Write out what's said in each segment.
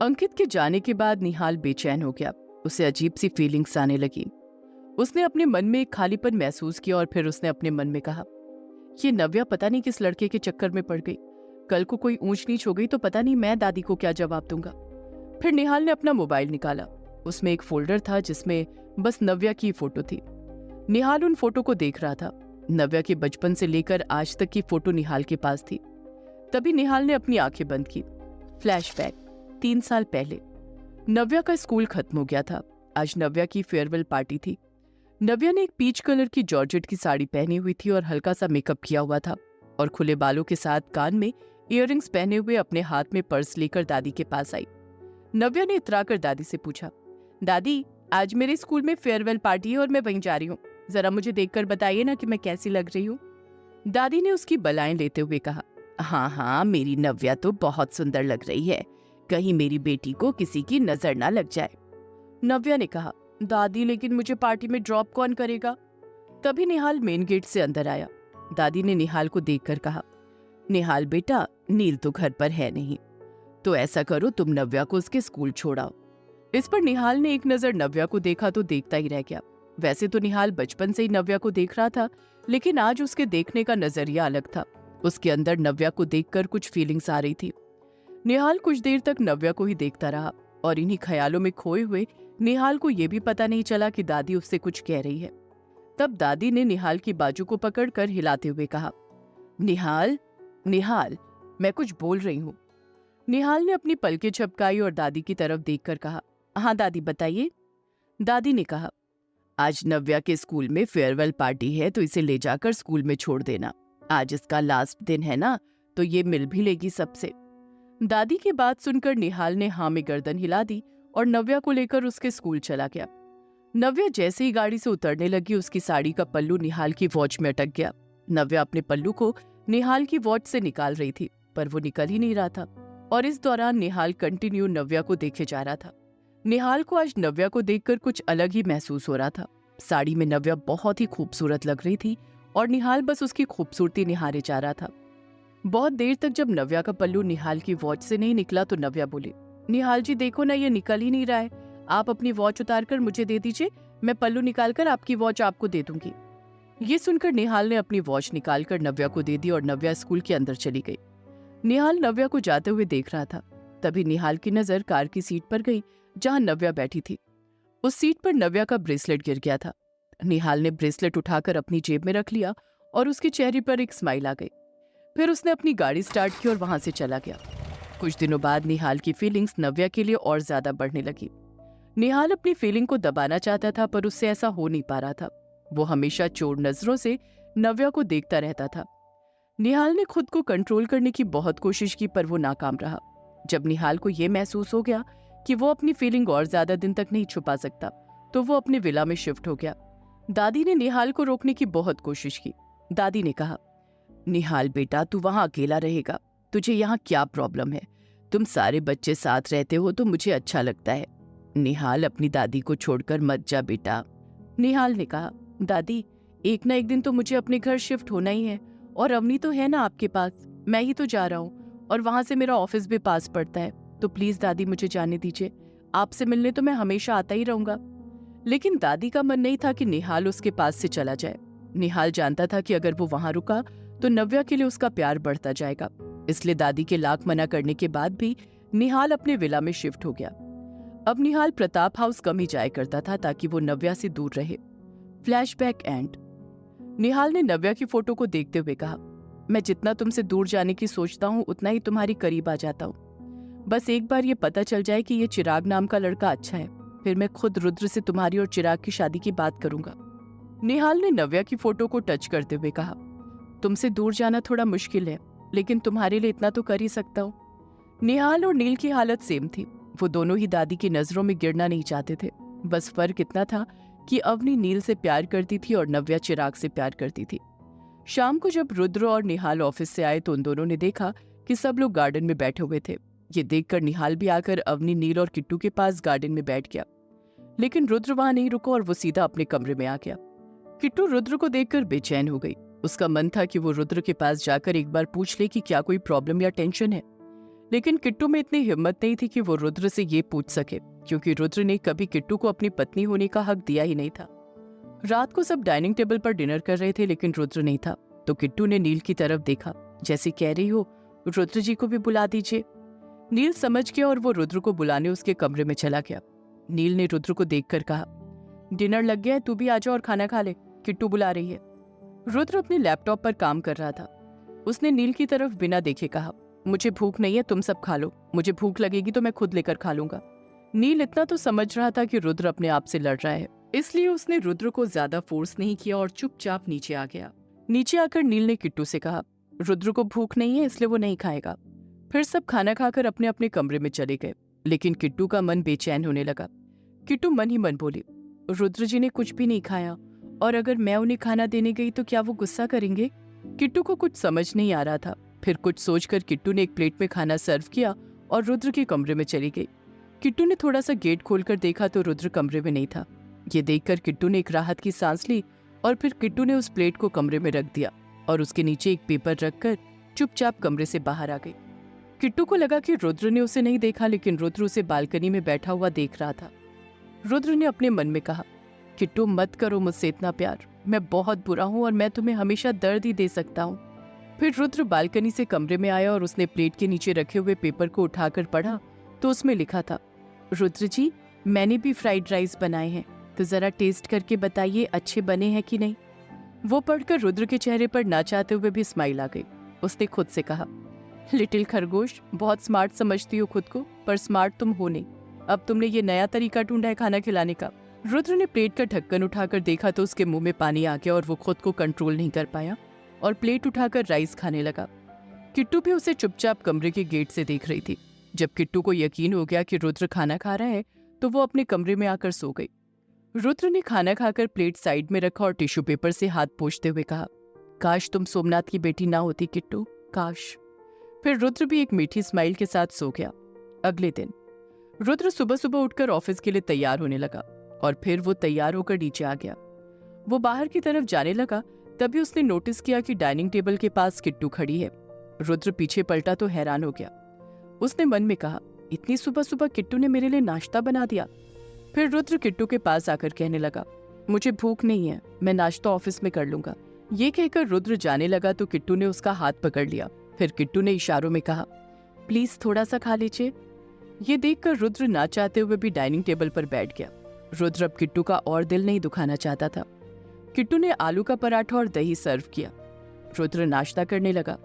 अंकित के जाने के बाद निहाल बेचैन हो गया। उसे अजीब सी फीलिंग्स आने लगी। उसने अपने मन में एक खालीपन महसूस किया और फिर उसने अपने मन में कहा, ये नव्या पता नहीं किस लड़के के चक्कर में पड़ गई। कल को कोई ऊंच नीच हो गई तो पता नहीं मैं दादी को क्या जवाब दूंगा। फिर निहाल ने अपना मोबाइल निकाला। उसमें एक फोल्डर था जिसमें बस नव्या की फोटो थी। निहाल उन फोटो को देख रहा था। नव्या के बचपन से लेकर आज तक की फोटो निहाल के पास थी। तभी निहाल ने अपनी आंखें बंद की। फ्लैशबैक 3 साल पहले। नव्या का स्कूल खत्म हो गया था। आज नव्या की फेयरवेल पार्टी थी। नव्या ने एक पीच कलर की जॉर्जेट की साड़ी पहनी हुई थी और हल्का सा मेकअप किया हुआ था और खुले बालों के साथ कान में इयररिंग्स पहने हुए अपने हाथ में पर्स लेकर दादी के पास आई। नव्या ने इतराकर दादी से पूछा, दादी आज मेरे स्कूल में फेयरवेल पार्टी है और मैं वहीं जा रही हूँ। जरा मुझे देखकर बताइए ना कि मैं कैसी लग रही हूँ। दादी ने उसकी बलाएं लेते हुए कहा, हाँ हाँ मेरी नव्या तो बहुत सुंदर लग रही है। कहीं मेरी बेटी को किसी की नजर ना लग जाए। नव्या ने कहा, दादी लेकिन मुझे पार्टी में ड्रॉप कौन करेगा। तभी निहाल मेन गेट से अंदर आया। दादी ने निहाल को देखकर कहा, निहाल बेटा नील तो घर पर है नहीं, तो ऐसा करो तुम नव्या को उसके स्कूल छोड़ाओ। इस पर निहाल ने एक नजर नव्या को देखा तो देखता ही रह गया। वैसे तो निहाल बचपन से ही नव्या को देख रहा था, लेकिन आज उसके देखने का नजरिया अलग था। उसके अंदर नव्या को देखकर कुछ फीलिंग्स आ रही थी। निहाल कुछ देर तक नव्या को ही देखता रहा और इन्हीं ख्यालों में खोए हुए निहाल को यह भी पता नहीं चला कि दादी उससे कुछ कह रही है। तब दादी ने निहाल की बाजू को पकड़कर हिलाते हुए कहा, निहाल निहाल मैं कुछ बोल रही हूँ। निहाल ने अपनी पलकें झपकाई और दादी की तरफ देखकर कहा, हाँ दादी बताइए। दादी ने कहा, आज नव्या के स्कूल में फेयरवेल पार्टी है तो इसे ले जाकर स्कूल में छोड़ देना। आज इसका लास्ट दिन है ना, तो ये मिल भी लेगी सबसे। दादी की बात सुनकर निहाल ने हाँ में गर्दन हिला दी और नव्या को लेकर उसके स्कूल चला गया। नव्या जैसे ही गाड़ी से उतरने लगी उसकी साड़ी का पल्लू निहाल की वॉच में अटक गया। नव्या अपने पल्लू को निहाल की वॉच से निकाल रही थी पर वो निकल ही नहीं रहा था और इस दौरान निहाल कंटिन्यू नव्या को देखे जा रहा था। निहाल को आज नव्या को देखकर कुछ अलग ही महसूस हो रहा था। साड़ी में नव्या बहुत ही खूबसूरत लग रही थी और निहाल बस उसकी खूबसूरती निहारे जा रहा था। बहुत देर तक जब नव्या का पल्लू निहाल की वॉच से नहीं निकला तो नव्या बोली, निहाल जी देखो ना ये निकल ही नहीं रहा है। आप अपनी वॉच उतारकर मुझे दे दीजिए, मैं पल्लू निकालकर आपकी वॉच आपको दे दूंगी। ये सुनकर निहाल ने अपनी वॉच निकालकर नव्या को दे दी और नव्या स्कूल के अंदर चली गई। निहाल नव्या को जाते हुए देख रहा था। तभी निहाल की नजर कार की सीट पर गई जहां नव्या बैठी थी। उस सीट पर नव्या का ब्रेसलेट गिर गया था। निहाल ने ब्रेसलेट उठाकर अपनी जेब में रख लिया और उसके चेहरे पर एक स्माइल आ गई। फिर उसने अपनी गाड़ी स्टार्ट की और वहां से चला गया। कुछ दिनों बाद निहाल की फीलिंग्स नव्या के लिए और ज्यादा बढ़ने लगी। निहाल अपनी फीलिंग को दबाना चाहता था पर उससे ऐसा हो नहीं पा रहा था। वो हमेशा चोर नजरों से नव्या को देखता रहता था। निहाल ने खुद को कंट्रोल करने की बहुत कोशिश की पर वो नाकाम रहा। जब निहाल को यह महसूस हो गया कि वो अपनी फीलिंग और ज्यादा दिन तक नहीं छुपा सकता तो वो अपने विला में शिफ्ट हो गया। दादी ने निहाल को रोकने की बहुत कोशिश की। दादी ने कहा, निहाल बेटा तू वहां अकेला रहेगा, तुझे यहाँ क्या प्रॉब्लम है? तुम सारे बच्चे साथ रहते हो तो मुझे अच्छा लगता है। निहाल अपनी दादी को छोड़कर मत जा बेटा। निहाल ने कहा, दादी एक ना एक दिन तो मुझे अपने घर शिफ्ट होना ही है और अवनी तो है ना आपके पास, मैं ही तो जा रहा हूँ और वहां से मेरा ऑफिस भी पास पड़ता है, तो प्लीज दादी मुझे जाने दीजिए। आपसे मिलने तो मैं हमेशा आता ही रहूंगा। लेकिन दादी का मन नहीं था कि निहाल उसके पास से चला जाए। निहाल जानता था कि अगर वो वहां रुका तो नव्या के लिए उसका प्यार बढ़ता जाएगा। इसलिए दादी के लाख मना करने के बाद भी निहाल अपने विला में शिफ्ट हो गया। अब निहाल प्रताप हाउस कम ही जाया करता था ताकि वो नव्या से दूर रहे। Flashback and. निहाल ने नव्या की फोटो को देखते हुए कहा, मैं जितना तुमसे दूर जाने की सोचता हूँ उतना ही तुम्हारी करीब आ जाता हूँ। बस एक बार ये पता चल जाए कि ये चिराग नाम का लड़का अच्छा है, फिर मैं खुद रुद्र से तुम्हारी और चिराग की शादी की बात करूंगा। निहाल ने नव्या की फोटो को टच करते हुए कहा, तुमसे दूर जाना थोड़ा मुश्किल है लेकिन तुम्हारे लिए इतना तो कर ही सकता हूँ। निहाल और नील की हालत सेम थी। वो दोनों ही दादी की नजरों में गिरना नहीं चाहते थे। बस फर्क इतना था कि अवनी नील से प्यार करती थी और नव्या चिराग से प्यार करती थी। शाम को जब रुद्र और निहाल ऑफिस से आए तो उन दोनों ने देखा कि सब लोग गार्डन में बैठे हुए थे। ये देखकर निहाल भी आकर अवनी, नील और किट्टू के पास गार्डन में बैठ गया। लेकिन रुद्र वहां नहीं रुका और वो सीधा अपने कमरे में आ गया। किट्टू रुद्र को देखकर बेचैन हो गई। उसका मन था कि वो रुद्र के पास जाकर एक बार पूछ ले कि क्या कोई प्रॉब्लम या टेंशन है, लेकिन किट्टू में इतनी हिम्मत नहीं थी कि वो रुद्र से ये पूछ सके, क्योंकि रुद्र ने कभी किट्टू को अपनी पत्नी होने का हक दिया ही नहीं था। रात को सब डाइनिंग टेबल पर डिनर कर रहे थे, लेकिन रुद्र नहीं था। तो किट्टू ने नील की तरफ देखा, जैसे कह रही हो रुद्र जी को भी बुला दीजिए। नील समझ गया और वो रुद्र को बुलाने उसके कमरे में चला गया। नील ने रुद्र को देखकर कहा, डिनर लग गया है, तू भी आ जा और खाना खा ले, किट्टू बुला रही है। रुद्र अपने लैपटॉप पर काम कर रहा था। उसने नील की तरफ बिना देखे कहा, मुझे भूख नहीं है, तुम सब खा लो, मुझे भूख लगेगी तो मैं खुद लेकर खा लूंगा। नील इतना तो समझ रहा था कि रुद्र अपने आप से लड़ रहा है, इसलिए उसने रुद्र को ज्यादा फोर्स नहीं किया और चुपचाप नीचे आ गया। नीचे आकर नील ने किट्टू से कहा, रुद्र को भूख नहीं है इसलिए वो नहीं खाएगा। फिर सब खाना खाकर अपने अपने कमरे में चले गए, लेकिन किट्टू का मन बेचैन होने लगा। किट्टू मन ही मन बोली, रुद्र जी ने कुछ भी नहीं खाया, और अगर मैं उन्हें खाना देने गई तो क्या वो गुस्सा करेंगे? किट्टू को कुछ समझ नहीं आ रहा था। फिर कुछ सोचकर किट्टू ने एक प्लेट में खाना सर्व किया और रुद्र के कमरे में चली गई। किट्टू ने थोड़ा सा गेट खोलकर देखा तो रुद्र कमरे में नहीं था। ये देखकर किट्टू ने एक राहत की सांस ली और फिर किट्टू ने उस प्लेट को कमरे में रख दिया और उसके नीचे एक पेपर रखकर चुपचाप कमरे से बाहर आ गई। किट्टू को लगा कि रुद्र ने उसे नहीं देखा, लेकिन रुद्र उसे बालकनी में बैठा हुआ देख रहा था। रुद्र ने अपने मन में कहा, किट्टू मत करो मुझसे इतना प्यार, मैं बहुत बुरा हूँ और मैं तुम्हें हमेशा दर्द ही दे सकता हूँ। फिर रुद्र बालकनी से कमरे में आया और उसने प्लेट के नीचे रखे हुए पेपर को उठाकर पढ़ा तो उसमें लिखा था, रुद्र जी मैंने भी फ्राइड राइस बनाए हैं, तो जरा टेस्ट करके बताइए अच्छे बने हैं कि नहीं। वो पढ़कर रुद्र के चेहरे पर ना चाहते हुए भी स्माइल आ गई। उसने खुद से कहा, लिटिल खरगोश, बहुत स्मार्ट समझती हो खुद को, पर स्मार्ट तुम हो नहीं। अब तुमने ये नया तरीका ढूंढा है खाना खिलाने का। रुद्र ने प्लेट का ढक्कन उठाकर देखा तो उसके मुंह में पानी आ गया और वो खुद को कंट्रोल नहीं कर पाया और प्लेट उठाकर राइस खाने लगा। किट्टू भी उसे चुपचाप कमरे के गेट से देख रही थी। जब किट्टू को यकीन हो गया कि रुद्र खाना खा रहा है तो वो अपने कमरे में आकर सो गई। रुद्र ने खाना खाकर प्लेट साइड में रखा और टिश्यू पेपर से हाथ पोंछते हुए कहा, काश तुम सोमनाथ की बेटी ना होती किट्टू, काश। फिर रुद्र भी एक मीठी स्माइल के साथ सो गया। अगले दिन रुद्र सुबह सुबह उठकर ऑफिस के लिए तैयार होने लगा और फिर वो तैयार होकर नीचे आ गया। वो बाहर की तरफ जाने लगा, तभी उसने नोटिस किया कि डाइनिंग टेबल के पास किट्टू खड़ी है। रुद्र पीछे पलटा तो हैरान हो गया। उसने मन में कहा, इतनी सुबह सुबह किट्टू ने मेरे लिए नाश्ता बना दिया। फिर रुद्र किट्टू के पास आकर कहने लगा, मुझे भूख नहीं है, मैं नाश्ता ऑफिस में कर लूंगा। ये कहकर रुद्र जाने लगा तो किट्टू ने उसका हाथ पकड़ लिया। फिर किट्टू ने इशारों में कहा, प्लीज थोड़ा सा खा लीजिए। ये देखकर रुद्र ना चाहते हुए भी डाइनिंग टेबल पर बैठ गया। रुद्र अब किट्टू का और दिल नहीं दुखाना चाहता था। किट्टू ने आलू का पराठा और दही सर्व किया। रुद्र नाश्ता करने लगा।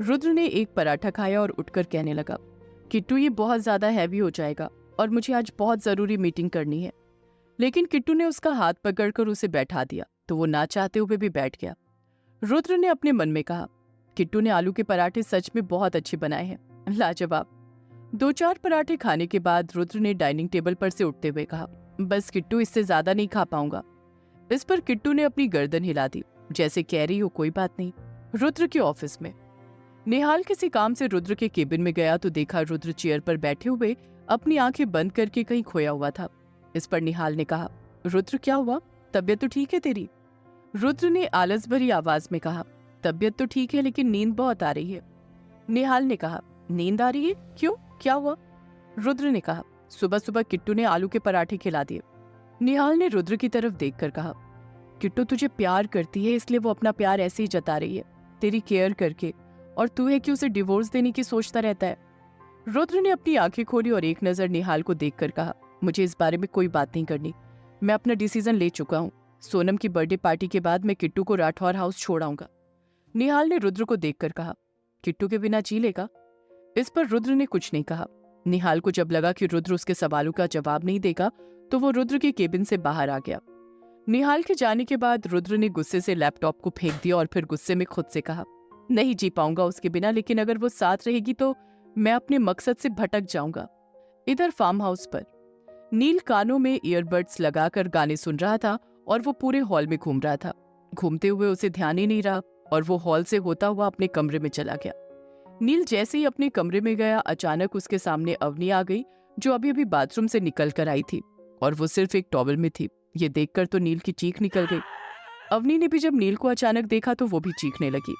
रुद्र ने एक पराठा खाया और उठकर कहने लगा, किट्टू ये बहुत ज्यादा हैवी हो जाएगा और मुझे आज बहुत जरूरी मीटिंग करनी है। लेकिन किट्टू ने उसका हाथ पकड़कर उसे बैठा दिया तो वो ना चाहते हुए भी बैठ गया। रुद्र ने अपने मन में कहा, किट्टू ने आलू के पराठे सच में बहुत अच्छे बनाए हैं, लाजवाब। 2-4 पराठे खाने के बाद रुद्र ने डाइनिंग टेबल पर से उठते हुए कहा, बस किट्टू इससे ज्यादा नहीं खा पाऊंगा। इस पर किट्टू ने अपनी गर्दन हिला दी, जैसे कह रही हो कोई बात नहीं। रुद्र के ऑफिस में निहाल किसी काम से रुद्र के केबिन में गया तो देखा रुद्र चेयर पर बैठे हुए अपनी आंखें बंद करके कहीं खोया हुआ था। इस पर निहाल ने कहा, रुद्र क्या हुआ, तबीयत तो ठीक है तेरी? रुद्र ने आलस भरी आवाज में कहा, तबीयत तो ठीक है लेकिन नींद बहुत आ रही है। निहाल ने कहा, नींद आ रही है, क्यों, क्या हुआ? रुद्र ने कहा, सुबह सुबह किट्टू ने आलू के पराठे खिला दिए। निहाल ने रुद्र की तरफ देखकर कहा, किट्टू तुझे प्यार करती है इसलिए वो अपना प्यार ऐसे ही जता रही है, तेरी केयर करके, और तू है कि उसे डिवोर्स देने की सोचता रहता है। रुद्र ने अपनी आंखें खोली और एक नजर निहाल को देखकर कहा, मुझे इस बारे में कोई बात नहीं करनी, मैं अपना डिसीजन ले चुका हूँ। सोनम की बर्थडे पार्टी के बाद मैं किट्टू को राठौर हाउस छोड़ आऊंगा। निहाल ने रुद्र को देखकर कहा, किट्टू के बिना जी लेगा? इस पर रुद्र ने कुछ नहीं कहा। निहाल को जब लगा कि रुद्र उसके सवालों का जवाब नहीं देगा तो वो रुद्र के केबिन से बाहर आ गया। निहाल के जाने के बाद रुद्र ने गुस्से से लैपटॉप को फेंक दिया और फिर गुस्से में खुद से कहा, नहीं जी पाऊंगा उसके बिना, लेकिन अगर वो साथ रहेगी तो मैं अपने मकसद से भटक जाऊंगा। इधर फार्म हाउस पर नील कानों में ईयरबड्स लगाकर गाने सुन रहा था और वो पूरे हॉल में घूम रहा था। घूमते हुए उसे ध्यान ही नहीं रहा और वो हॉल से होता हुआ अपने कमरे में चला गया। नील जैसे ही अपने कमरे में गया, अचानक उसके सामने अवनी आ गई, जो अभी अभी बाथरूम से निकल कर आई थी और वो सिर्फ एक टॉवल में थी। ये देखकर तो नील की चीख निकल गई। अवनी ने भी जब नील को अचानक देखा तो वो भी चीखने लगी।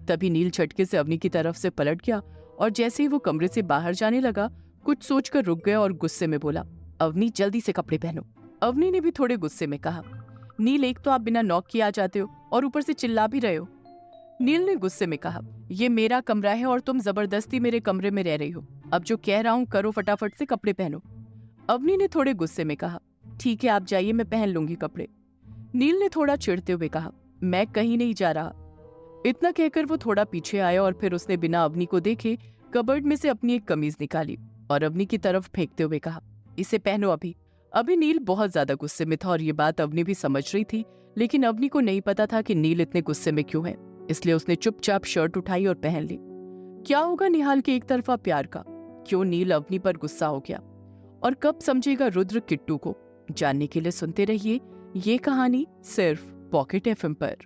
तभी नील झटके से अवनी की तरफ से पलट गया और जैसे ही वो कमरे से बाहर जाने लगा, कुछ सोचकर रुक गया और गुस्से में बोला, अवनी जल्दी से कपड़े पहनो। अवनी ने भी थोड़े गुस्से में कहा, नील एक तो आप बिना नॉक किए आ जाते हो और ऊपर से चिल्ला भी रहे हो। नील ने गुस्से में कहा, ये मेरा कमरा है और तुम जबरदस्ती मेरे कमरे में रह रही हो। अब जो कह रहा हूँ करो, फटाफट से कपड़े पहनो। अवनी ने थोड़े गुस्से में कहा, ठीक है आप जाइए, मैं पहन लूंगी कपड़े। नील ने थोड़ा चिढ़ते हुए कहा, मैं कहीं नहीं जा रहा। इतना कहकर वो थोड़ा पीछे आया और फिर उसने बिना अवनी को देखे कबर्ड में से अपनी एक कमीज निकाली और अवनी की तरफ फेंकते हुए कहा, इसे पहनो अभी। अभी नील बहुत ज्यादा गुस्से में था और ये बात अवनी भी समझ रही थी, लेकिन अवनी को नहीं पता था कि नील इतने गुस्से में क्यों है, इसलिए उसने चुपचाप शर्ट उठाई और पहन ली। क्या होगा निहाल के एक तरफा प्यार का? क्यों नील अवनी पर गुस्सा हो गया? और कब समझेगा रुद्र किट्टू को? जानने के लिए सुनते रहिए ये कहानी सिर्फ पॉकेट एफएम पर।